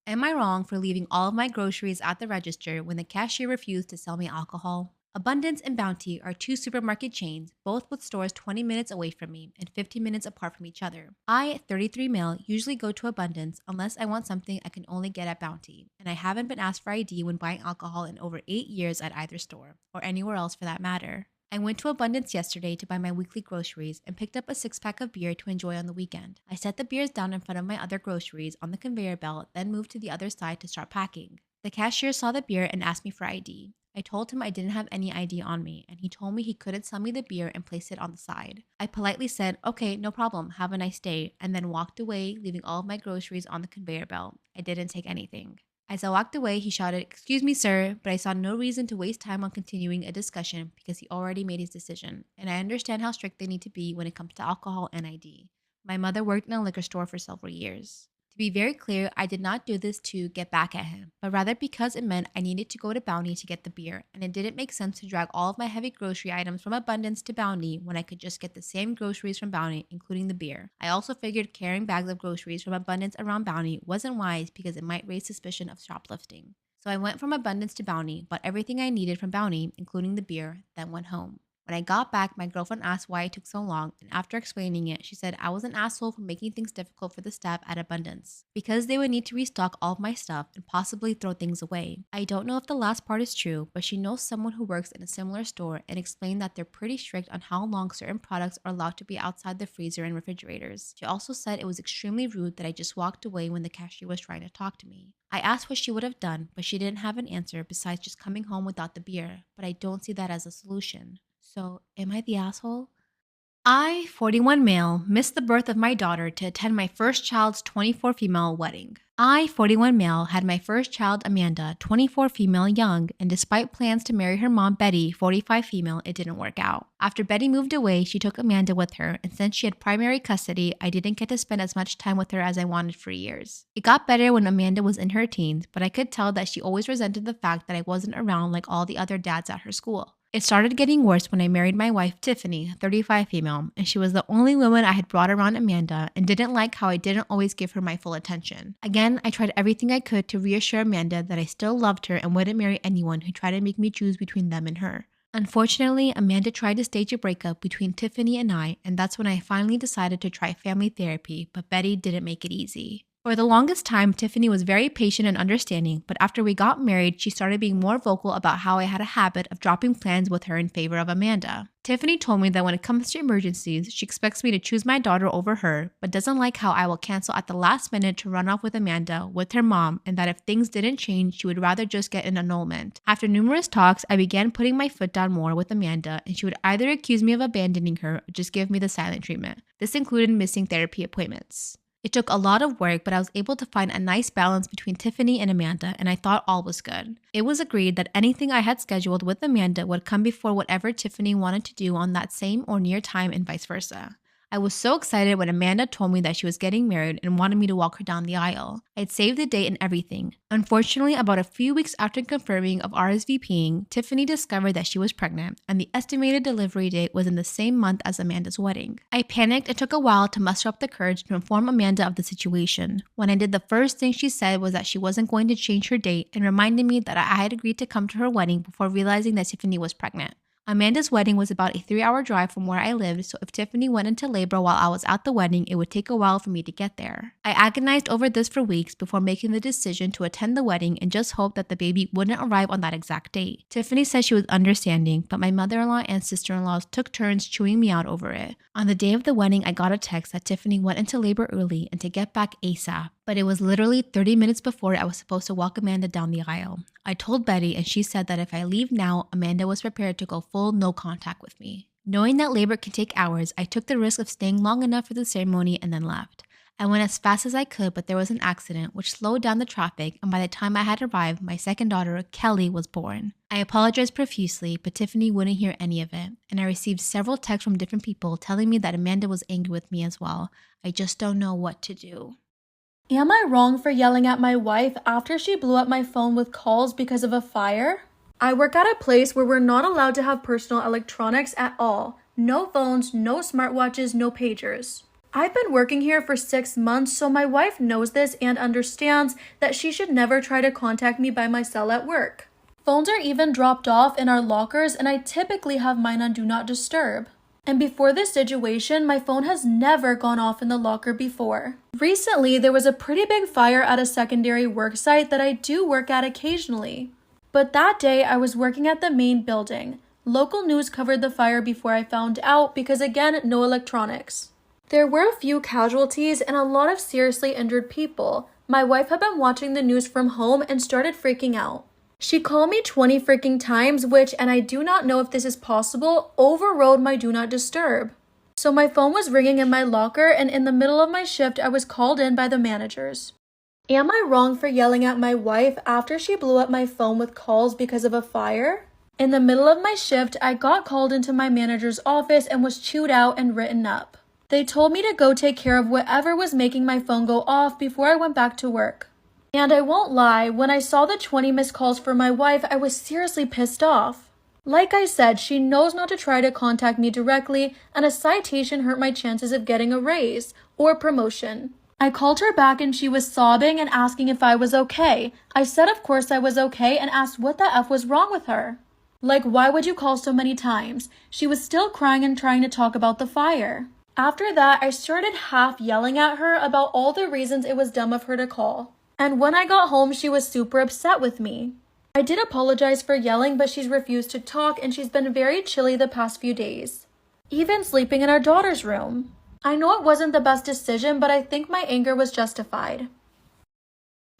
Am I wrong for leaving all of my groceries at the register when the cashier refused to sell me alcohol? Abundance and Bounty are two supermarket chains, both with stores 20 minutes away from me and 15 minutes apart from each other. I, 33 male, usually go to Abundance unless I want something I can only get at Bounty, and I haven't been asked for ID when buying alcohol in over 8 years at either store, or anywhere else for that matter. I went to Abundance yesterday to buy my weekly groceries and picked up a 6-pack of beer to enjoy on the weekend. I set the beers down in front of my other groceries on the conveyor belt, then moved to the other side to start packing. The cashier saw the beer and asked me for ID. I told him I didn't have any ID on me, and he told me he couldn't sell me the beer and place it on the side. I politely said, "Okay, no problem, have a nice day," and then walked away, leaving all of my groceries on the conveyor belt. I didn't take anything. As I walked away, he shouted, "Excuse me, sir," but I saw no reason to waste time on continuing a discussion because he already made his decision, and I understand how strict they need to be when it comes to alcohol and ID. My mother worked in a liquor store for several years. To be very clear, I did not do this to get back at him, but rather because it meant I needed to go to Bounty to get the beer, and it didn't make sense to drag all of my heavy grocery items from Abundance to Bounty when I could just get the same groceries from Bounty, including the beer. I also figured carrying bags of groceries from Abundance around Bounty wasn't wise because it might raise suspicion of shoplifting. So I went from Abundance to Bounty, bought everything I needed from Bounty, including the beer, then went home. When I got back, my girlfriend asked why it took so long, and after explaining it, she said I was an asshole for making things difficult for the staff at Abundance, because they would need to restock all of my stuff and possibly throw things away. I don't know if the last part is true, but she knows someone who works in a similar store and explained that they're pretty strict on how long certain products are allowed to be outside the freezer and refrigerators. She also said it was extremely rude that I just walked away when the cashier was trying to talk to me. I asked what she would have done, but she didn't have an answer besides just coming home without the beer, but I don't see that as a solution. So, am I the asshole? I, 41 male, missed the birth of my daughter to attend my first child's 24 female wedding. I, 41 male, had my first child, Amanda, 24 female, young, and despite plans to marry her mom, Betty, 45 female, it didn't work out. After Betty moved away, she took Amanda with her, and since she had primary custody, I didn't get to spend as much time with her as I wanted for years. It got better when Amanda was in her teens, but I could tell that she always resented the fact that I wasn't around like all the other dads at her school. It started getting worse when I married my wife, Tiffany, 35 female, and she was the only woman I had brought around Amanda and didn't like how I didn't always give her my full attention. Again, I tried everything I could to reassure Amanda that I still loved her and wouldn't marry anyone who tried to make me choose between them and her. Unfortunately, Amanda tried to stage a breakup between Tiffany and I, and that's when I finally decided to try family therapy, but Betty didn't make it easy. For the longest time, Tiffany was very patient and understanding, but after we got married, she started being more vocal about how I had a habit of dropping plans with her in favor of Amanda. Tiffany told me that when it comes to emergencies, she expects me to choose my daughter over her, but doesn't like how I will cancel at the last minute to run off with Amanda with her mom, and that if things didn't change, she would rather just get an annulment. After numerous talks, I began putting my foot down more with Amanda, and she would either accuse me of abandoning her or just give me the silent treatment. This included missing therapy appointments. It took a lot of work, but I was able to find a nice balance between Tiffany and Amanda, and I thought all was good. It was agreed that anything I had scheduled with Amanda would come before whatever Tiffany wanted to do on that same or near time, and vice versa. I was so excited when Amanda told me that she was getting married and wanted me to walk her down the aisle. I'd saved the date and everything. Unfortunately, about a few weeks after confirming of RSVPing, Tiffany discovered that she was pregnant, and the estimated delivery date was in the same month as Amanda's wedding. I panicked and took a while to muster up the courage to inform Amanda of the situation. When I did, the first thing she said was that she wasn't going to change her date and reminded me that I had agreed to come to her wedding before realizing that Tiffany was pregnant. Amanda's wedding was about a 3-hour drive from where I lived, so if Tiffany went into labor while I was at the wedding, it would take a while for me to get there. I agonized over this for weeks before making the decision to attend the wedding and just hoped that the baby wouldn't arrive on that exact date. Tiffany said she was understanding, but my mother-in-law and sister-in-law took turns chewing me out over it. On the day of the wedding, I got a text that Tiffany went into labor early and to get back ASAP. But it was literally 30 minutes before I was supposed to walk Amanda down the aisle. I told Betty, and she said that if I leave now, Amanda was prepared to go full no contact with me. Knowing that labor can take hours, I took the risk of staying long enough for the ceremony and then left. I went as fast as I could, but there was an accident which slowed down the traffic, and by the time I had arrived, my second daughter, Kelly, was born. I apologized profusely, but Tiffany wouldn't hear any of it, and I received several texts from different people telling me that Amanda was angry with me as well. I just don't know what to do. Am I wrong for yelling at my wife after she blew up my phone with calls because of a fire? I work at a place where we're not allowed to have personal electronics at all. No phones, no smartwatches, no pagers. I've been working here for 6 months, so my wife knows this and understands that she should never try to contact me by my cell at work. Phones are even dropped off in our lockers, and I typically have mine on Do Not Disturb. And before this situation, my phone has never gone off in the locker before. Recently, there was a pretty big fire at a secondary work site that I do work at occasionally. But that day, I was working at the main building. Local news covered the fire before I found out because, again, no electronics. There were a few casualties and a lot of seriously injured people. My wife had been watching the news from home and started freaking out. She called me 20 freaking times, which, and I do not know if this is possible, overrode my Do Not Disturb. So my phone was ringing in my locker, and in the middle of my shift, I was called in by the managers. Am I wrong for yelling at my wife after she blew up my phone with calls because of a fire? In the middle of my shift, I got called into my manager's office and was chewed out and written up. They told me to go take care of whatever was making my phone go off before I went back to work. And I won't lie, when I saw the 20 missed calls for my wife, I was seriously pissed off. Like I said, she knows not to try to contact me directly, and a citation hurt my chances of getting a raise or promotion. I called her back and she was sobbing and asking if I was okay. I said of course I was okay and asked what the F was wrong with her. Like, why would you call so many times? She was still crying and trying to talk about the fire. After that, I started half yelling at her about all the reasons it was dumb of her to call. And when I got home, she was super upset with me. I did apologize for yelling, but she's refused to talk and she's been very chilly the past few days. Even sleeping in our daughter's room. I know it wasn't the best decision, but I think my anger was justified.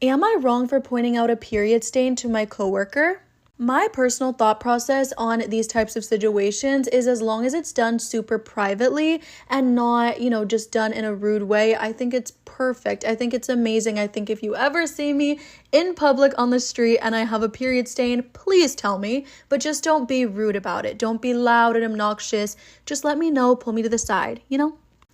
Am I wrong for pointing out a period stain to my coworker? My personal thought process on these types of situations is as long as it's done super privately and not, just done in a rude way, I think it's perfect. I think it's amazing. I think if you ever see me in public on the street and I have a period stain, please tell me, but just don't be rude about it. Don't be loud and obnoxious. Just let me know, pull me to the side,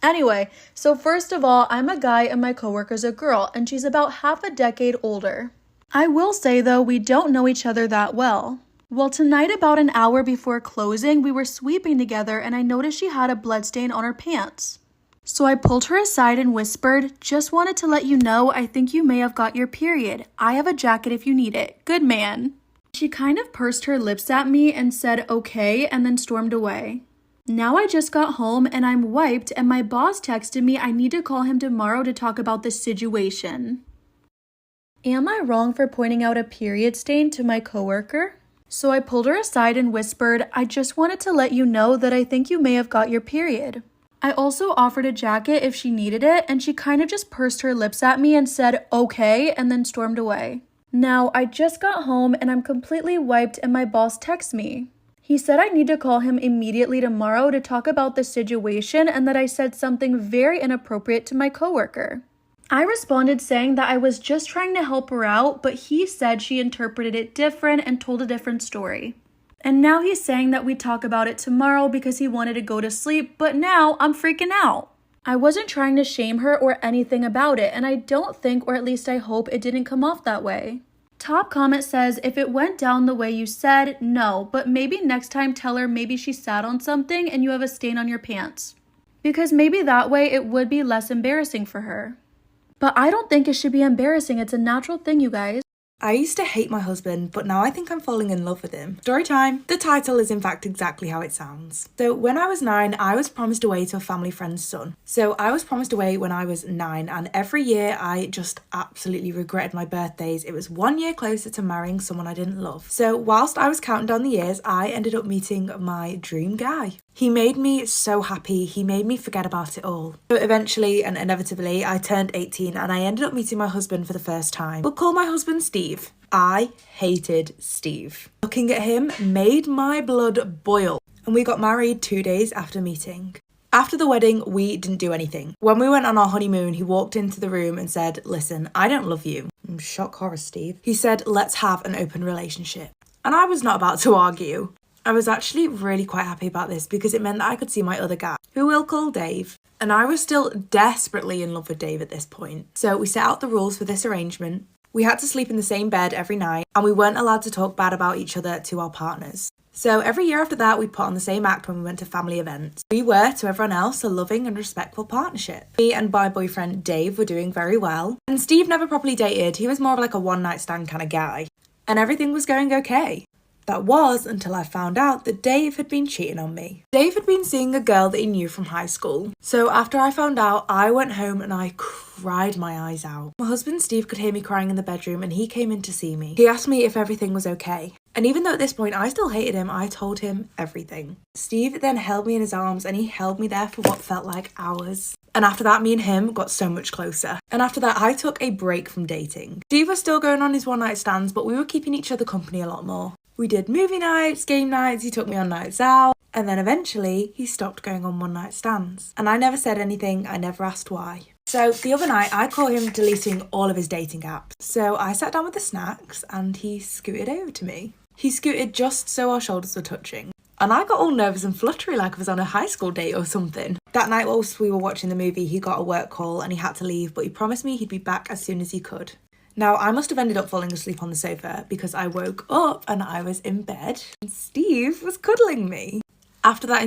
Anyway, so first of all, I'm a guy and my coworker's a girl, and she's about half a decade older. I will say, though, we don't know each other that well. Well, tonight, about an hour before closing, we were sweeping together and I noticed she had a bloodstain on her pants. So I pulled her aside and whispered, "Just wanted to let you know I think you may have got your period. I have a jacket if you need it. Good man." She kind of pursed her lips at me and said okay and then stormed away. Now I just got home and I'm wiped and my boss texted me I need to call him tomorrow to talk about this situation. Am I wrong for pointing out a period stain to my coworker? So I pulled her aside and whispered, "I just wanted to let you know that I think you may have got your period." I also offered a jacket if she needed it, and she kind of just pursed her lips at me and said okay and then stormed away. Now I just got home and I'm completely wiped and my boss texts me. He said I need to call him immediately tomorrow to talk about the situation and that I said something very inappropriate to my coworker. I responded saying that I was just trying to help her out, but he said she interpreted it different and told a different story. And now he's saying that we talk about it tomorrow because he wanted to go to sleep, but now I'm freaking out. I wasn't trying to shame her or anything about it, and I don't think, or at least I hope, it didn't come off that way. Top comment says, if it went down the way you said, no, but maybe next time tell her maybe she sat on something and you have a stain on your pants. Because maybe that way it would be less embarrassing for her. But I don't think it should be embarrassing. It's a natural thing, you guys. I used to hate my husband, but now I think I'm falling in love with him. Storytime. The title is in fact exactly how it sounds. So when I was 9, I was promised away to a family friend's son. So I was promised away when I was 9, and every year I just absolutely regretted my birthdays. It was 1 year closer to marrying someone I didn't love. So whilst I was counting down the years, I ended up meeting my dream guy. He made me so happy, he made me forget about it all. So eventually and inevitably I turned 18 and I ended up meeting my husband for the first time. We'll call my husband Steve. I hated Steve. Looking at him made my blood boil. And we got married 2 days after meeting. After the wedding, we didn't do anything. When we went on our honeymoon, he walked into the room and said, "Listen, I don't love you." Shock horror, Steve. He said, "Let's have an open relationship." And I was not about to argue. I was actually really quite happy about this because it meant that I could see my other guy, who we'll call Dave. And I was still desperately in love with Dave at this point. So we set out the rules for this arrangement. We had to sleep in the same bed every night, and we weren't allowed to talk bad about each other to our partners. So every year after that, we'd put on the same act when we went to family events. We were, to everyone else, a loving and respectful partnership. Me and my boyfriend Dave were doing very well, and Steve never properly dated. He was more of like a one-night stand kind of guy, and everything was going okay. That was until I found out that Dave had been cheating on me. Dave had been seeing a girl that he knew from high school. So after I found out, I went home and I cried my eyes out. My husband Steve could hear me crying in the bedroom and he came in to see me. He asked me if everything was okay. And even though at this point I still hated him, I told him everything. Steve then held me in his arms and he held me there for what felt like hours. And after that, me and him got so much closer. And after that, I took a break from dating. Steve was still going on his one-night stands, but we were keeping each other company a lot more. We did movie nights, game nights, he took me on nights out, and then eventually he stopped going on one-night stands. And I never said anything, I never asked why. So the other night, I caught him deleting all of his dating apps. So I sat down with the snacks and he scooted over to me. He scooted just so our shoulders were touching. And I got all nervous and fluttery like I was on a high school date or something. That night whilst we were watching the movie, he got a work call and he had to leave, but he promised me he'd be back as soon as he could. Now, I must have ended up falling asleep on the sofa because I woke up and I was in bed and Steve was cuddling me. After that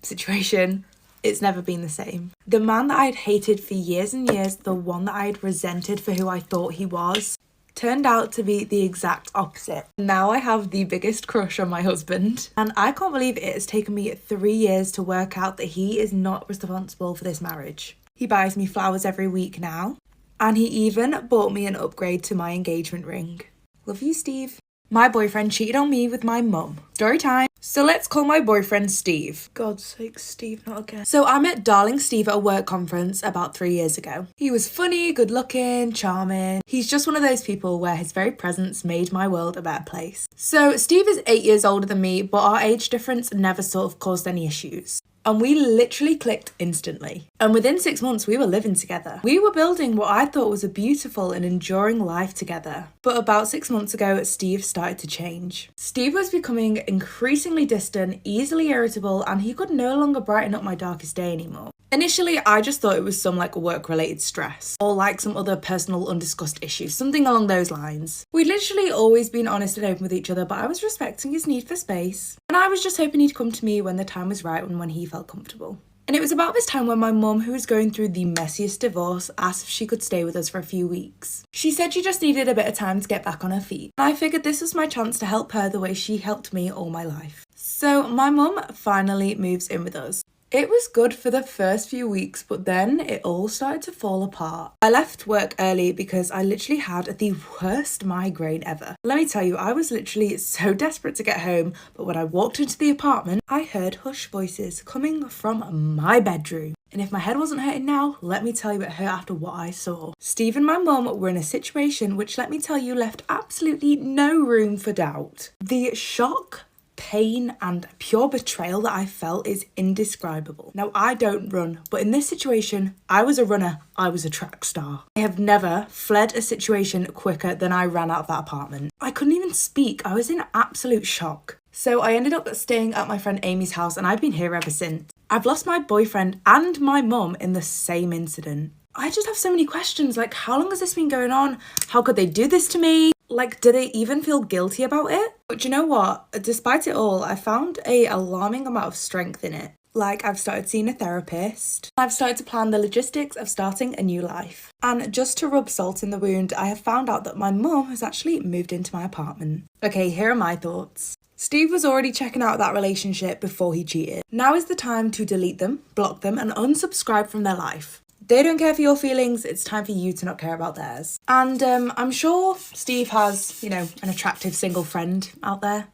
situation, it's never been the same. The man that I'd hated for years and years, the one that I'd resented for who I thought he was, turned out to be the exact opposite. Now I have the biggest crush on my husband, and I can't believe it has taken me 3 years to work out that he is not responsible for this marriage. He buys me flowers every week now. And he even bought me an upgrade to my engagement ring. Love you, Steve. My boyfriend cheated on me with my mum. Story time. So let's call my boyfriend Steve. God's sake, Steve, not again. So I met darling Steve at a work conference about 3 years ago. He was funny, good looking, charming. He's just one of those people where his very presence made my world a better place. So Steve is 8 years older than me, but our age difference never sort of caused any issues. And we literally clicked instantly. And within 6 months, we were living together. We were building what I thought was a beautiful and enduring life together. But about 6 months ago, Steve started to change. Steve was becoming increasingly distant, easily irritable, and he could no longer brighten up my darkest day anymore. Initially, I just thought it was some work-related stress or some other personal undiscussed issue, something along those lines. We'd literally always been honest and open with each other, but I was respecting his need for space. And I was just hoping he'd come to me when the time was right and when he felt comfortable. And it was about this time when my mum, who was going through the messiest divorce, asked if she could stay with us for a few weeks. She said she just needed a bit of time to get back on her feet. And I figured this was my chance to help her the way she helped me all my life. So my mum finally moves in with us. It was good for the first few weeks, but then it all started to fall apart. I left work early because I literally had the worst migraine ever. Let me tell you, I was literally so desperate to get home, but when I walked into the apartment, I heard hush voices coming from my bedroom. And if my head wasn't hurting now, let me tell you it hurt after what I saw. Steve and my mum were in a situation which, let me tell you, left absolutely no room for doubt. The shock, pain and pure betrayal that I felt is indescribable. Now, I don't run, but in this situation, I was a runner, I was a track star. I have never fled a situation quicker than I ran out of that apartment. I couldn't even speak, I was in absolute shock. So I ended up staying at my friend Amy's house and I've been here ever since. I've lost my boyfriend and my mum in the same incident. I just have so many questions, how long has this been going on? How could they do this to me? Do they even feel guilty about it? But you know what? Despite it all, I found an alarming amount of strength in it. I've started seeing a therapist. I've started to plan the logistics of starting a new life. And just to rub salt in the wound, I have found out that my mum has actually moved into my apartment. Okay, here are my thoughts. Steve was already checking out that relationship before he cheated. Now is the time to delete them, block them, and unsubscribe from their life. They don't care for your feelings, it's time for you to not care about theirs. And I'm sure Steve has, an attractive single friend out there.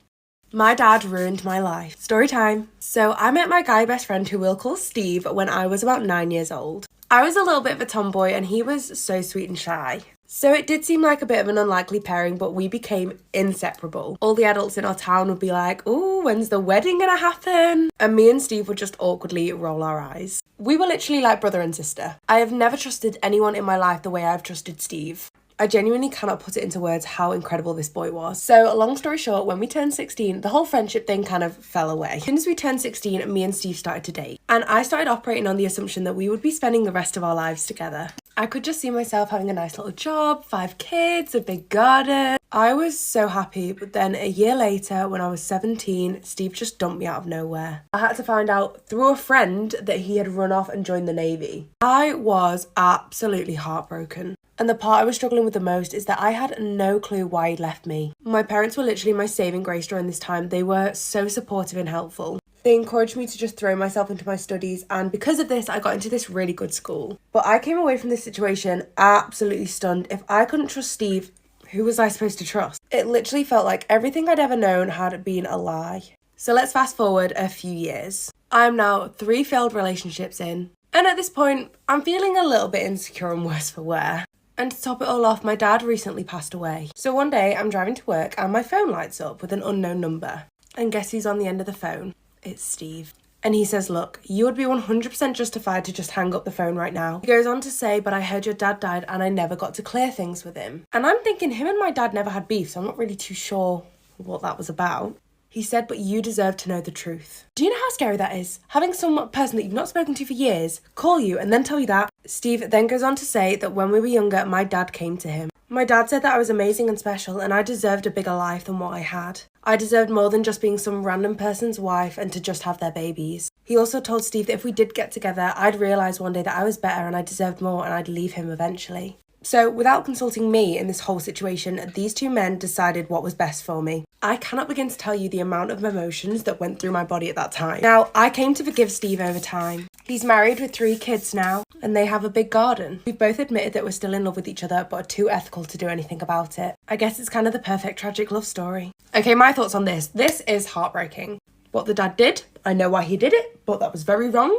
My dad ruined my life. Story time. So I met my guy best friend, who we'll call Steve, when I was about 9 years old. I was a little bit of a tomboy and he was so sweet and shy. So it did seem like a bit of an unlikely pairing, but we became inseparable. All the adults in our town would be like, "Ooh, when's the wedding gonna happen?" And me and Steve would just awkwardly roll our eyes. We were literally like brother and sister. I have never trusted anyone in my life the way I've trusted Steve. I genuinely cannot put it into words how incredible this boy was. So long story short, when we turned 16, the whole friendship thing kind of fell away. As soon as we turned 16, me and Steve started to date. And I started operating on the assumption that we would be spending the rest of our lives together. I could just see myself having a nice little job, 5 kids, a big garden. I was so happy, but then a year later, when I was 17, Steve just dumped me out of nowhere. I had to find out through a friend that he had run off and joined the Navy. I was absolutely heartbroken. And the part I was struggling with the most is that I had no clue why he'd left me. My parents were literally my saving grace during this time. They were so supportive and helpful. They encouraged me to just throw myself into my studies, and because of this, I got into this really good school. But I came away from this situation absolutely stunned. If I couldn't trust Steve, who was I supposed to trust? It literally felt like everything I'd ever known had been a lie. So let's fast forward a few years. I'm now 3 failed relationships in, and at this point, I'm feeling a little bit insecure and worse for wear. And to top it all off, my dad recently passed away. So one day, I'm driving to work and my phone lights up with an unknown number. And guess who's on the end of the phone? It's Steve. And he says, look, you would be 100% justified to just hang up the phone right now. He goes on to say, but I heard your dad died and I never got to clear things with him. And I'm thinking him and my dad never had beef, so I'm not really too sure what that was about. He said, but you deserve to know the truth. Do you know how scary that is? Having some person that you've not spoken to for years call you and then tell you that. Steve then goes on to say that when we were younger, my dad came to him. My dad said that I was amazing and special and I deserved a bigger life than what I had. I deserved more than just being some random person's wife and to just have their babies. He also told Steve that if we did get together, I'd realise one day that I was better and I deserved more and I'd leave him eventually. So without consulting me in this whole situation, these 2 men decided what was best for me. I cannot begin to tell you the amount of emotions that went through my body at that time. Now, I came to forgive Steve over time. He's married with 3 kids now, and they have a big garden. We've both admitted that we're still in love with each other, but are too ethical to do anything about it. I guess it's kind of the perfect tragic love story. Okay, my thoughts on this. This is heartbreaking. What the dad did, I know why he did it, but that was very wrong.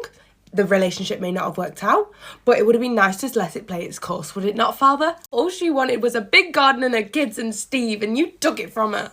The relationship may not have worked out, but it would have been nice to let it play its course, would it not, father? All she wanted was a big garden and her kids and Steve, and you took it from her.